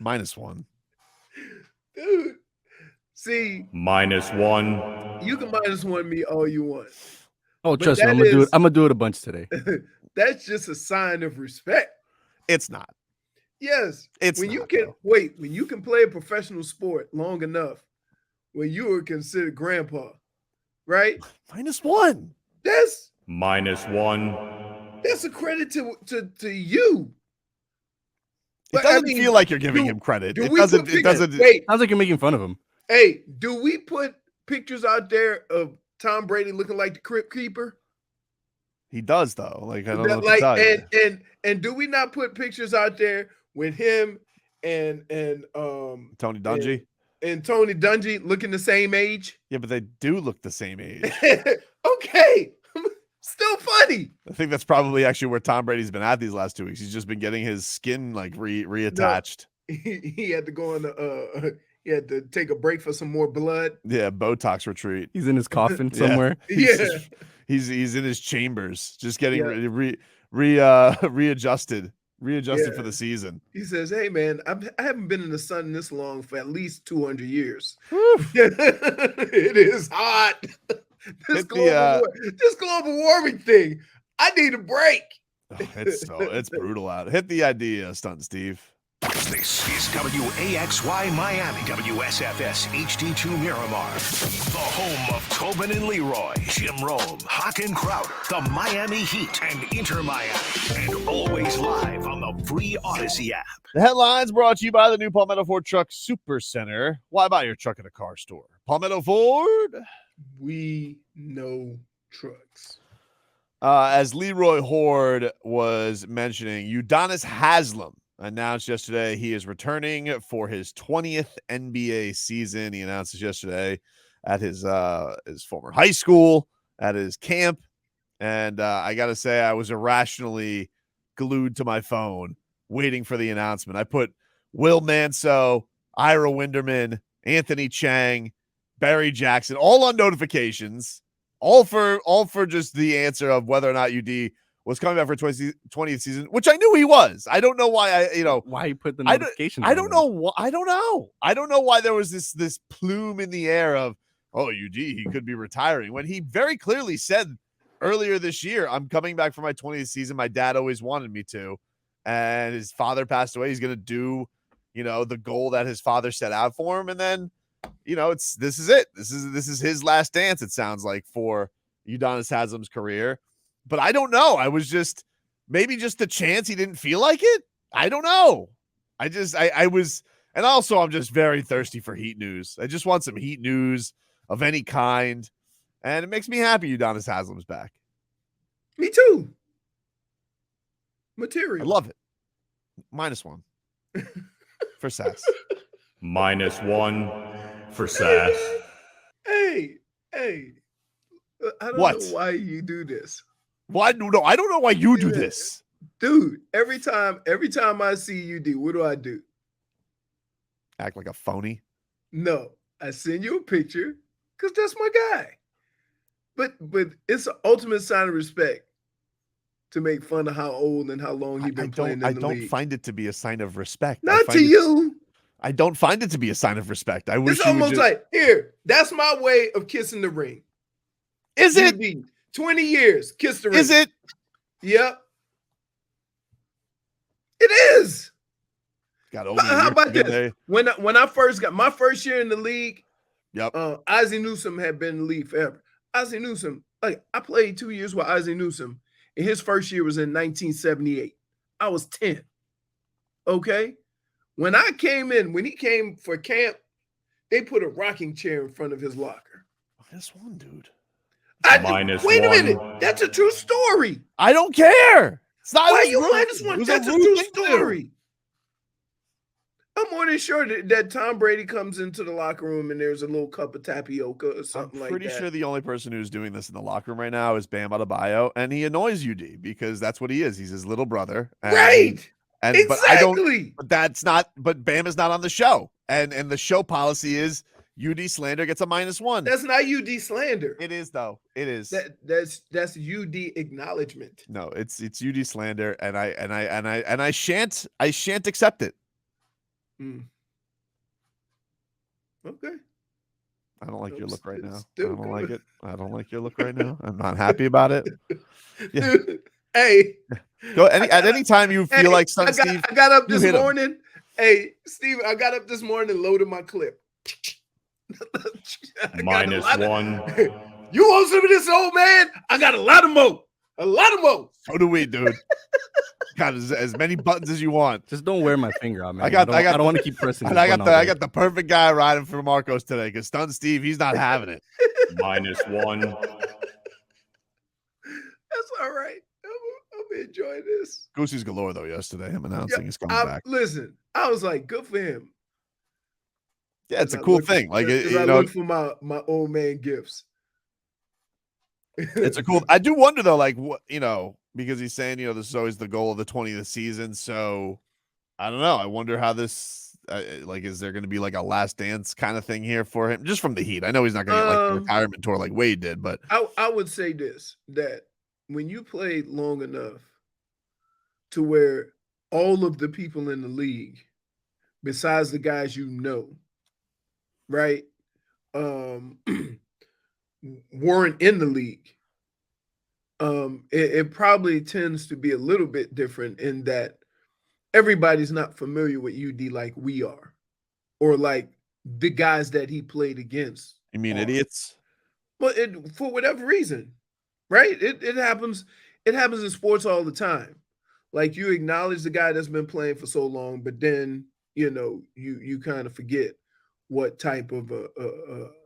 -1. Dude, see, -1. you can -1 me all you want, Oh, but trust me, that I'm gonna do it. is I'm gonna do it a bunch today. that's just a sign of respect. It's not. Yes, It's when you not, can though. when you can play a professional sport long enough, when you are considered grandpa, right? -1. That's -1. that's a credit to you. It But I doesn't mean, feel like you're giving do him credit. do It we doesn't. put It pictures? doesn't. Wait, Sounds like you're making fun of him. hey, do we put pictures out there of Tom Brady looking like the Crypt Keeper? He does though. Like I don't know That, what to like, tell you. and do we not put pictures out there with him Tony and, Dungy. and Tony Dungy looking the same age? Yeah, but they do look the same age. Okay, still funny. I think that's probably actually where Tom Brady's been at these last 2 weeks. He's just been getting his skin like reattached. No, he had to go on he had to take a break for some more blood. Yeah, Botox retreat. He's in his coffin Yeah. somewhere. Yeah, He's in his chambers, just getting yeah. readjusted Yeah. for the season. He says, "Hey man, I haven't been in the sun this long for at least 200 years. Whew. It is hot. This Hit the, this global warming thing. I need a break." it's brutal out. Hit the idea, Stunt Steve. This is WAXY Miami, WSFS HD2 Miramar. The home of Tobin and Leroy, Jim Rome, Hawk and Crowder, the Miami Heat, and Inter Miami. And always live on the free Odyssey app. The headlines brought to you by the new Palmetto Ford Truck Super Center. Why buy your truck at a car store? Palmetto Ford. We know trucks. As Leroy Horde was mentioning, Udonis Haslem announced yesterday he is returning for his 20th NBA season. He announced this yesterday at his former high school, at his camp. And I got to say, I was irrationally glued to my phone waiting for the announcement. I put Will Manso, Ira Winderman, Anthony Chang, Barry Jackson, all on notifications, all for just the answer of whether or not UD was coming back for 20th season, which I knew he was. I don't know why why you put the notifications. I don't know. I don't know why there was this plume in the air of, oh, UD, he could be retiring, when he very clearly said earlier this year, I'm coming back for my 20th season. My dad always wanted me to, and his father passed away. He's going to do, the goal that his father set out for him. And then, this is it. This is his last dance, it sounds like, for Udonis Haslem's career. But I don't know. I was maybe just a chance he didn't feel like it. I don't know. I was, and also I'm just very thirsty for Heat news. I just want some Heat news of any kind. And it makes me happy Udonis Haslem's back. Me too. Material. I love it. -1 for Sass. -1 for Sass. Hey. I don't know why you do this. Why? No, I don't know why you do this. Dude, every time I see UD, what do? Act like a phony? No, I send you a picture because that's my guy. But it's an ultimate sign of respect to make fun of how old and how long he's been playing in the league. I don't find it to be a sign of respect. Not to you. I don't find it to be a sign of respect. I wish it's almost like, here, that's my way of kissing the ring. Is it? 20 years, kiss the ring. Is it? Yep. It is. How about this? When I first got my first year in the league, Ozzie Newsome had been in the league forever. Ozzie Newsome, I played 2 years with Ozzie Newsome, and his first year was in 1978. I was 10. Okay? When he came for camp, they put a rocking chair in front of his locker. -1, dude. Wait a minute. That's a true story. I don't care. It's not. Why you -1? That's a true story. I'm more than sure that Tom Brady comes into the locker room and there's a little cup of tapioca or something like that. I'm pretty sure the only person who's doing this in the locker room right now is Bam Adebayo, and he annoys UD because that's what he is. He's his little brother. Right. And exactly. But Bam is not on the show. And the show policy is UD slander gets a -1. That's not UD slander. It is, though. It is. That's UD acknowledgement. No, it's UD slander, and I shan't accept it. Okay. I don't like your look right now. I don't like it. I don't like your look right now. I'm not happy about it. Yeah. Dude, hey. Go at any time you feel like Steve. I got up this morning. Hey, Steve, I got up this morning and loaded my clip. -1. You want some of this, old man? I got a lot of more. So do we, dude. Got as many buttons as you want. Just don't wear my finger out, man. I don't want to keep pressing. And I got the perfect guy riding for Marcos today because Stun Steve, he's not having it. -1. That's all right. I'm enjoying this. Goosey's galore though yesterday. Him announcing he's coming back. Listen, I was like, good for him. Yeah, it's a cool thing. Like I look for my old man gifts. It's a cool. I do wonder though, like what because he's saying this is always the goal of the 20th season. So I don't know. I wonder how this is there going to be like a last dance kind of thing here for him just from the Heat? I know he's not going to get like a retirement tour like Wade did, but I would say this, that when you played long enough to where all of the people in the league, besides the guys right, weren't in the league, it probably tends to be a little bit different in that everybody's not familiar with UD like we are, or like the guys that he played against. You mean idiots? Well, for whatever reason, right? It happens. It happens in sports all the time. Like you acknowledge the guy that's been playing for so long, but then you kind of forget what type of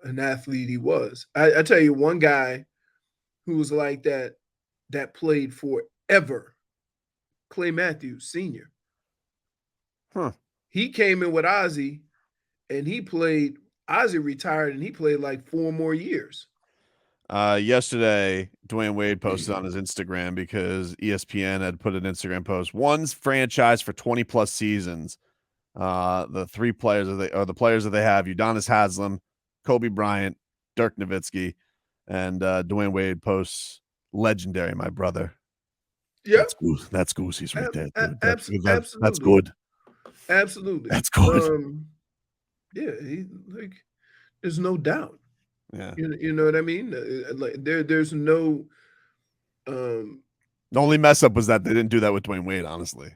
an athlete he was. I tell you, one guy who was like that played forever, Clay Matthews Sr. He came in with Ozzie, and he played. Ozzie retired, and he played like 4 more years. Yesterday, Dwayne Wade posted on his Instagram because ESPN had put an Instagram post. One's franchise for 20 plus seasons. The 3 players the players that they have: Udonis Haslem, Kobe Bryant, Dirk Nowitzki, and Dwayne Wade posts legendary, my brother. Yeah, that's Goosey's right there. Absolutely, that's good. Absolutely, that's good. Yeah, there's no doubt. Yeah, you know what I mean. Like there's no. The only mess up was that they didn't do that with Dwayne Wade. Honestly,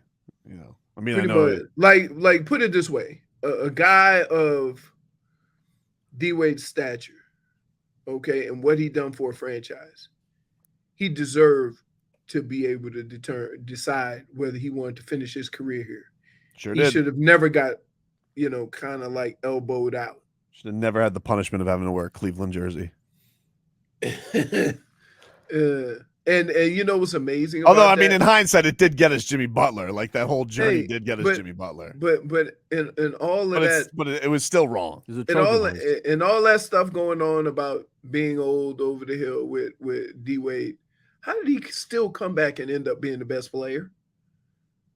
I mean, I know. Like put it this way: a guy of D Wade's stature, okay, and what he done for a franchise, he deserved to be able to decide whether he wanted to finish his career here. Sure he did. Should have never got, kind of like elbowed out. Should have never had the punishment of having to wear a Cleveland jersey. And what's amazing? Although I mean, in hindsight, it did get us Jimmy Butler. Like that whole journey did get us Jimmy Butler. But in all of that, but it was still wrong. And all that stuff going on about being old over the hill with D Wade, how did he still come back and end up being the best player?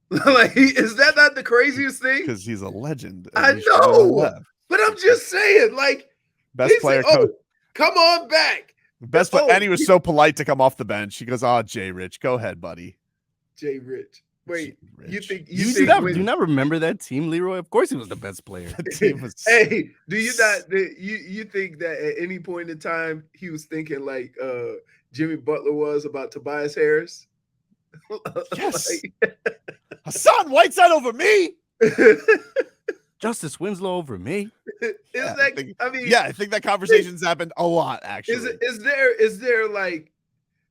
Like, is that not the craziest thing? Because he's a legend. I know, but I'm just saying, like, best player. Come on back. Best player, and he was so polite to come off the bench. He goes, "Oh, Jay Rich, go ahead, buddy." Jay Rich. Wait, you think do you not remember that team, Leroy? Of course, he was the best player. Hey, do you not? You think that at any point in time he was thinking like Jimmy Butler was about Tobias Harris? Yes. Hassan Whiteside over me. Justice Winslow over me. I think that conversation's happened a lot, actually. Is there like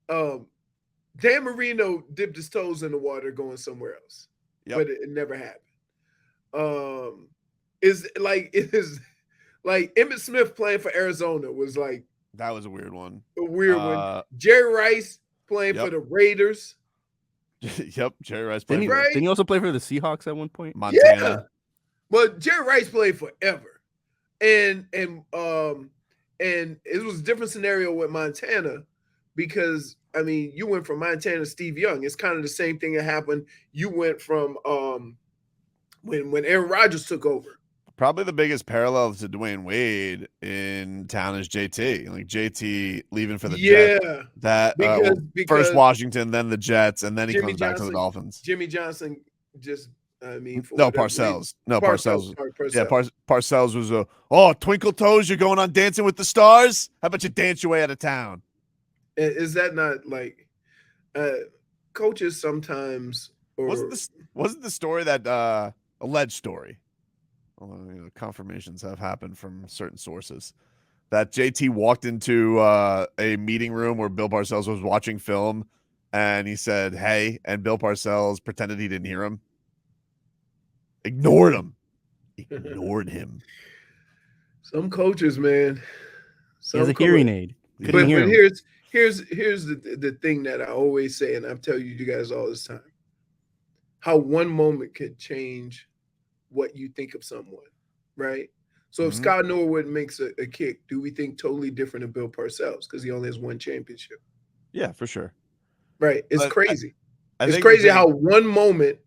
Dan Marino dipped his toes in the water going somewhere else, but it never happened. Is Emmitt Smith playing for Arizona was like that was a weird one. Jerry Rice playing for the Raiders. Yep, Jerry Rice playing. Didn't he also play for the Seahawks at one point? Montana. Yeah. But Jerry Rice played forever, and it was a different scenario with Montana because I mean you went from Montana to Steve Young. It's kind of the same thing that happened. You went from when Aaron Rodgers took over. Probably the biggest parallel to Dwayne Wade in town is JT. Like JT leaving for the Jets. That because first Washington, then the Jets, and then he comes back to the Dolphins. Jimmy Johnson just I mean, for no, whatever Parcells. reason. No, Parcells. Sorry, Parcells. Yeah, Parcells was Twinkle Toes, you're going on Dancing with the Stars? How about you dance your way out of town? Is that not like coaches sometimes? Or wasn't the story that alleged story? Well, confirmations have happened from certain sources that JT walked into a meeting room where Bill Parcells was watching film, and he said, "Hey," and Bill Parcells pretended he didn't hear him. Ignored him. Some coaches, man. He has a hearing aid. But here's the thing that I always say, and I've tell you guys all this time, how one moment could change what you think of someone, right? So if Scott Norwood makes a kick, do we think totally different of Bill Parcells because he only has one championship? Yeah, for sure. Right. It's crazy. It's crazy how one moment,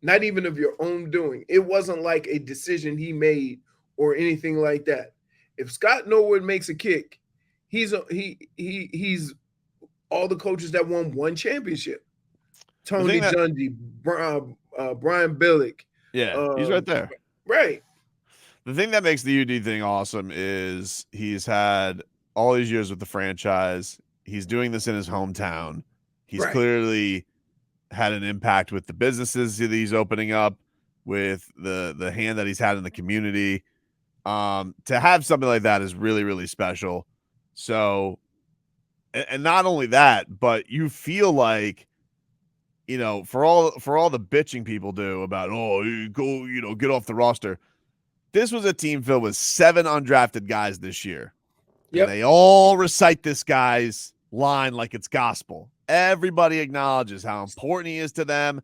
not even of your own doing, it wasn't like a decision he made or anything like that. If Scott Norwood makes a kick, he's all the coaches that won one championship. Tony Dungy, Brian Billick. Yeah, he's right there. Right. The thing that makes the UD thing awesome is he's had all these years with the franchise. He's doing this in his hometown. He's clearly had an impact with the businesses that he's opening up, with the hand that he's had in the community. To have something like that is really, really special. So, and not only that, but you feel like, for all the bitching people do about, you go, get off the roster. This was a team filled with 7 undrafted guys this year. Yep. And they all recite this guy's line like it's gospel. Everybody acknowledges how important he is to them.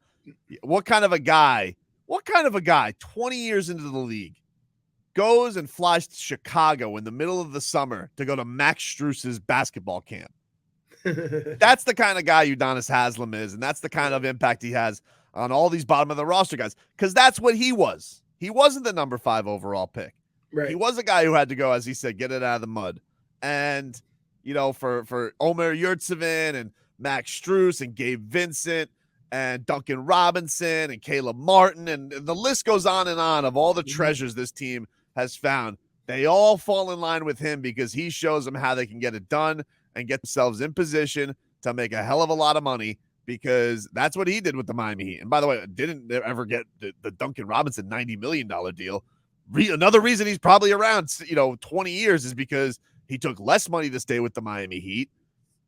What kind of a guy, 20 years into the league, goes and flies to Chicago in the middle of the summer to go to Max Strus's basketball camp? That's the kind of guy Udonis Haslem is, and that's the kind of impact he has on all these bottom of the roster guys, because that's what he was. He wasn't the number 5 overall pick. Right. He was a guy who had to go, as he said, get it out of the mud. And, for Omer Yurtseven and Max Strus and Gabe Vincent and Duncan Robinson and Caleb Martin, and the list goes on and on of all the treasures this team has found. They all fall in line with him because he shows them how they can get it done and get themselves in position to make a hell of a lot of money, because that's what he did with the Miami Heat. And by the way, didn't ever get the Duncan Robinson $90 million deal. Another reason he's probably around, 20 years is because he took less money to stay with the Miami Heat.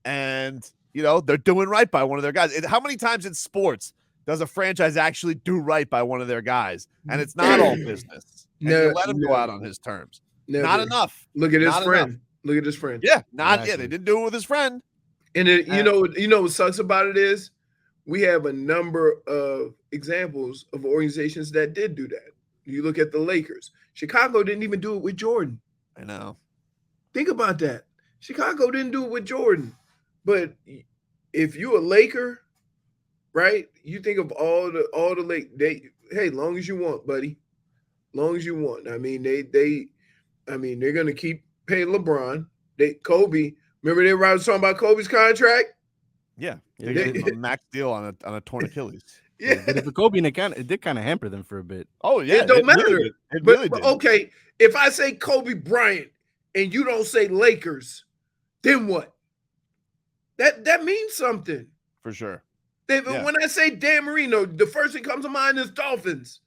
And, they're doing right by one of their guys. How many times in sports does a franchise actually do right by one of their guys? And it's not all business. And you let him go out on his terms. Not enough. Look at his friend. Look at his friend. Yeah, they didn't do it with his friend. And it, you know what sucks about it is we have a number of examples of organizations that did do that. You look at the Lakers. Chicago didn't even do it with Jordan. I know. Think about that. Chicago didn't do it with Jordan. But if you're a Laker, right? You think of all the Lake. Hey, long as you want, buddy. Long as you want. I mean, they're gonna keep paying LeBron. Kobe. Remember they were talking about Kobe's contract? Yeah, they gave a max deal on a torn Achilles. Yeah, but for Kobe, it did kind of hamper them for a bit. Oh yeah, it don't matter. Really it really did. Okay, if I say Kobe Bryant and you don't say Lakers, then what? That means something for sure. When I say Dan Marino, the first thing comes to mind is Dolphins,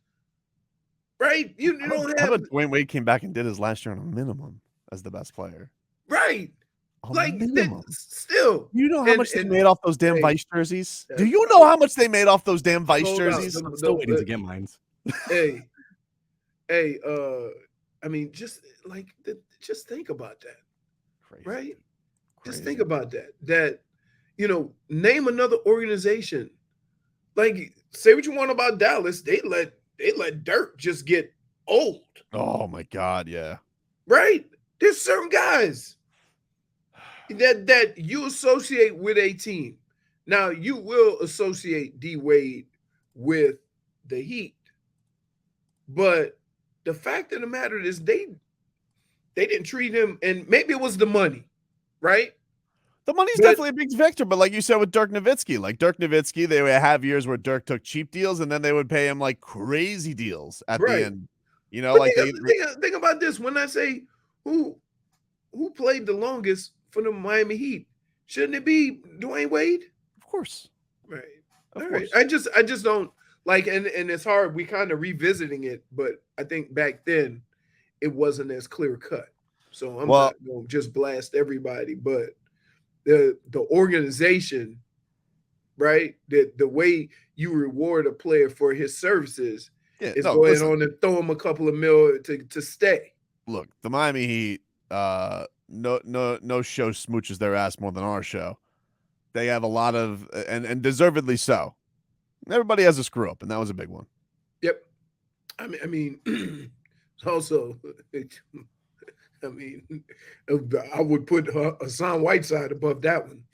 right? You don't have. Dwayne Wade came back and did his last year on a minimum as the best player, right? Still, you know how much they made off those damn Vice jerseys? Do you know how much they made off those damn Vice jerseys? I'm still waiting to get mine. Hey, I mean, just think about that. Crazy. Right? Just think about that. That, name another organization. Like, say what you want about Dallas. They let Dirk just get old. Oh my God, yeah. Right? There's certain guys that you associate with a team. Now, you will associate D Wade with the Heat. But the fact of the matter is they didn't treat him, and maybe it was the money, right? The money's definitely a big factor, but like you said with Dirk Nowitzki, they would have years where Dirk took cheap deals, and then they would pay him like crazy deals at the end. You know, but think about this. When I say who played the longest for the Miami Heat, shouldn't it be Dwayne Wade? Of course, right. All right. I just don't like, and it's hard. We kind of revisiting it, but I think back then it wasn't as clear cut. So I'm not going to just blast everybody, but the organization, right? The way you reward a player for his services is going on and throw him a couple of mil to stay. Look, the Miami Heat, no show smooches their ass more than our show. They have a lot of, and deservedly so. Everybody has a screw up, and that was a big one. Yep. I mean, also. I mean, I would put Hassan Whiteside above that one.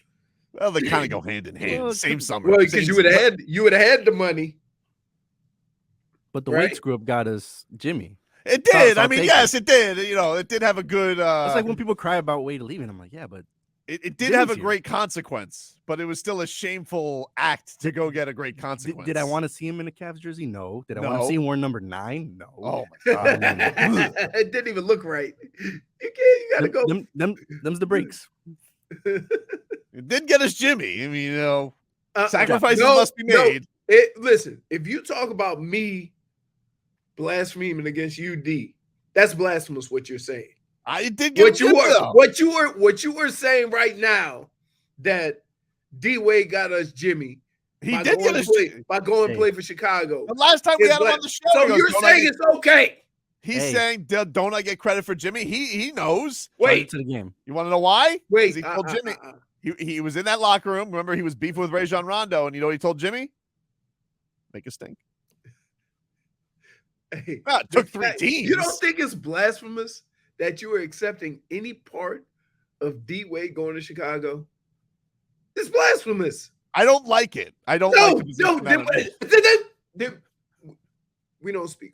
Well, they kind of go hand in hand. Same summer. Well, because you would have had the money. But the weight screw up got us Jimmy. It did. I mean, yes, it did. You know, it did have a good. It's like when people cry about Wade leaving. I'm like, yeah, but it did have a great consequence, but it was still a shameful act to go get a great consequence. Did I want to see him in a Cavs jersey? No. Did I want to see him wearing number 9? No. Oh my god, it didn't even look right. You gotta go. Them's the breaks. It did get us Jimmy. I mean, you know, sacrifices must be made. Listen, if you talk about me blaspheming against UD, that's blasphemous. What you're saying. I did get what you were saying right now that D Wade got us Jimmy. He did get us by going and play for Chicago. The last time we had him on the show, so you're saying it's okay. He's saying, "Don't I get credit for Jimmy?" He knows. Wait to the game. You want to know why? Wait, he told Jimmy. He was in that locker room. Remember, he was beefing with Rajon Rondo, and you know what he told Jimmy? Make a stink. Hey, it took 3 teams. You don't think it's blasphemous that you are accepting any part of D Wade going to Chicago? It's blasphemous. I don't like it. I don't like it. We don't speak